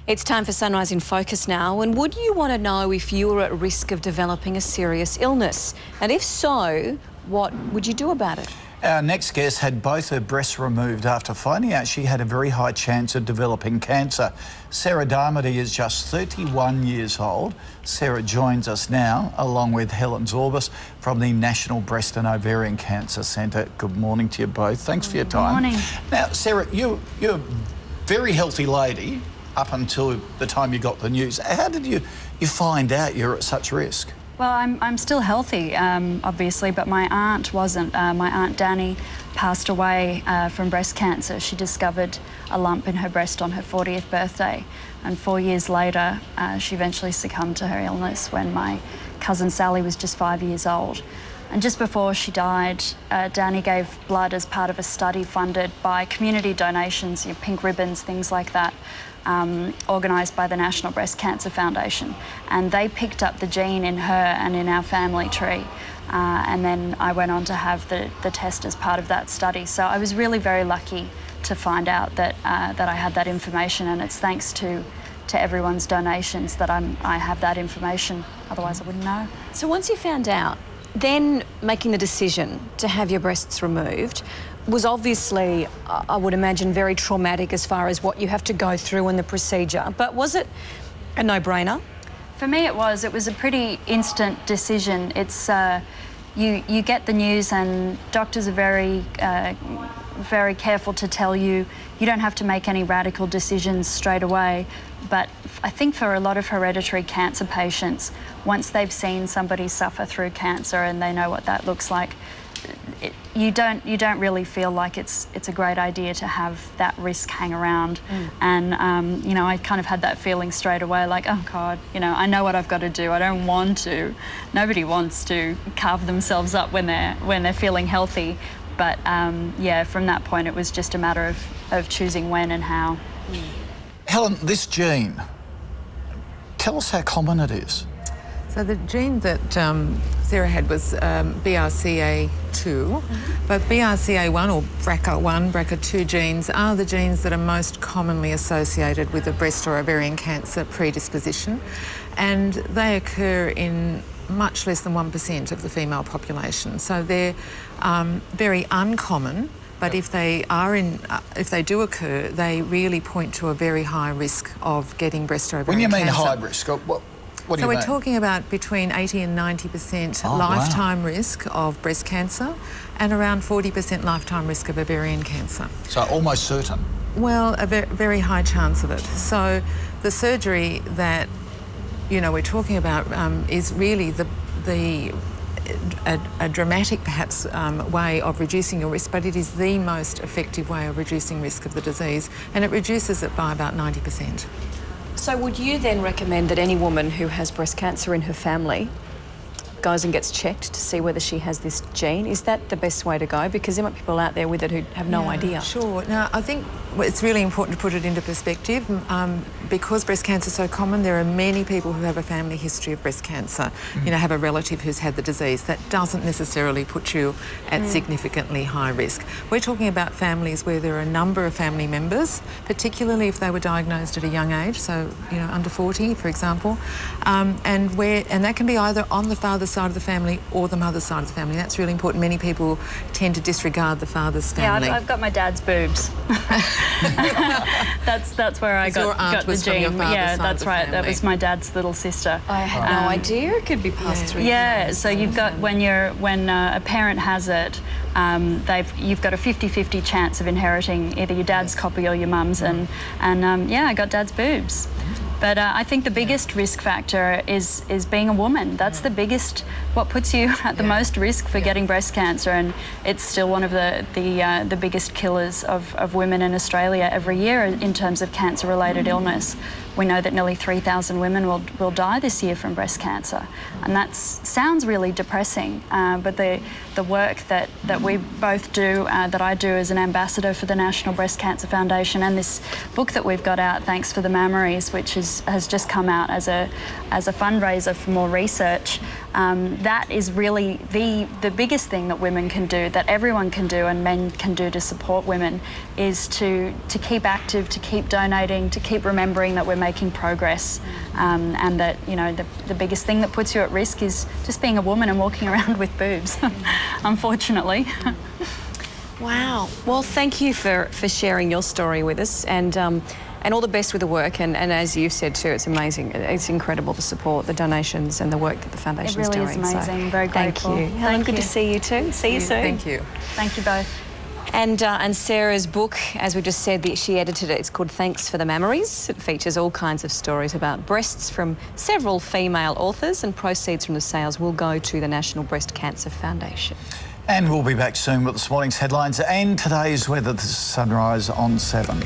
It's time for Sunrise in Focus now. And would you want to know if you were at risk of developing a serious illness? And if so, what would you do about it? Our next guest had both her breasts removed after finding out she had a very high chance of developing cancer. Sarah Darmody is just 31 years old. Sarah joins us now, along with Helen Zorbas from the National Breast and Ovarian Cancer Centre. Good morning to you both. Thanks for your time. Good morning. Now, Sarah, you're a very healthy lady up until the time you got the news. How did you find out you're at such risk? Well, I'm still healthy, obviously, but my aunt wasn't. My Aunt Danny passed away from breast cancer. She discovered a lump in her breast on her 40th birthday, and 4 years later, she eventually succumbed to her illness when my cousin Sally was just 5 years old. And just before she died, Danny gave blood as part of a study funded by community donations, pink ribbons, things like that, organised by the National Breast Cancer Foundation. And they picked up the gene in her and in our family tree. And then I went on to have the test as part of that study. So I was really very lucky to find out that I had that information, and it's thanks to everyone's donations that I have that information. Otherwise I wouldn't know. So once you found out, then making the decision to have your breasts removed was obviously, I would imagine, very traumatic as far as what you have to go through in the procedure. But was it a no-brainer? For me it was. It was a pretty instant decision. It's you get the news and doctors are very careful to tell you you don't have to make any radical decisions straight away. But I think for a lot of hereditary cancer patients, once they've seen somebody suffer through cancer and they know what that looks like, you don't really feel like it's a great idea to have that risk hang around. And you know, I kind of had that feeling straight away, like, oh God, you know, I know what I've got to do. I don't want to. Nobody wants to carve themselves up when they're feeling healthy. But yeah, from that point, it was just a matter of choosing when and how. Helen, this gene, tell us how common it is. So the gene that Sarah had was BRCA2, but BRCA1 or BRCA1, BRCA2 genes are the genes that are most commonly associated with a breast or ovarian cancer predisposition, and they occur in much less than 1% of the female population. So they're very uncommon, but if they do occur, they really point to a very high risk of getting breast or ovarian cancer. When you mean high risk, what do you mean? So we're talking about between 80 and 90% lifetime risk of breast cancer and around 40% lifetime risk of ovarian cancer. So almost certain? Well, a very high chance of it. So the surgery that, you know, we're talking about is really a dramatic, perhaps, way of reducing your risk, but it is the most effective way of reducing risk of the disease, and it reduces it by about 90%. So would you then recommend that any woman who has breast cancer in her family goes and gets checked to see whether she has this gene? Is that the best way to go? Because there might be people out there with it who have no idea. Sure. Now, I think it's really important to put it into perspective. Because breast cancer is so common, there are many people who have a family history of breast cancer, you know, have a relative who's had the disease. That doesn't necessarily put you at significantly high risk. We're talking about families where there are a number of family members, particularly if they were diagnosed at a young age, so, you know, under 40, for example, and that can be either on the father's side of the family or the mother's side of the family. That's really important. Many people tend to disregard the father's family. Yeah, I've got my dad's boobs. That's where I got the gene. Yeah, that's right. That was my dad's little sister. I had no idea it could be passed through. Yeah, so you've got when a parent has it, you've got a 50-50 chance of inheriting either your dad's copy or your mum's, and yeah, I got dad's boobs. But I think the biggest risk factor is being a woman. That's the biggest, what puts you at the most risk for getting breast cancer, and it's still one of the biggest killers of women in Australia every year in terms of cancer-related illness. We know that nearly 3,000 women will die this year from breast cancer, and that sounds really depressing. But the work that we both do, that I do as an ambassador for the National Breast Cancer Foundation, and this book that we've got out, Thanks for the Mammaries, which has just come out as a fundraiser for more research. That is really the biggest thing that women can do, that everyone can do and men can do to support women, is to keep active, to keep donating, to keep remembering that we're making progress, and that, you know, the biggest thing that puts you at risk is just being a woman and walking around with boobs, unfortunately. Wow. Well, thank you for sharing your story with us, and all the best with the work. And as you've said too, it's amazing. It's incredible, the support, the donations, and the work that the foundation is doing. It really is amazing. Very grateful. Thank you. Helen, good to see you too. See you soon. Thank you. Thank you both. And Sarah's book, as we just said, she edited it. It's called Thanks for the Mammaries. It features all kinds of stories about breasts from several female authors, and proceeds from the sales will go to the National Breast Cancer Foundation. And we'll be back soon with this morning's headlines and today's weather. This is Sunrise on 7.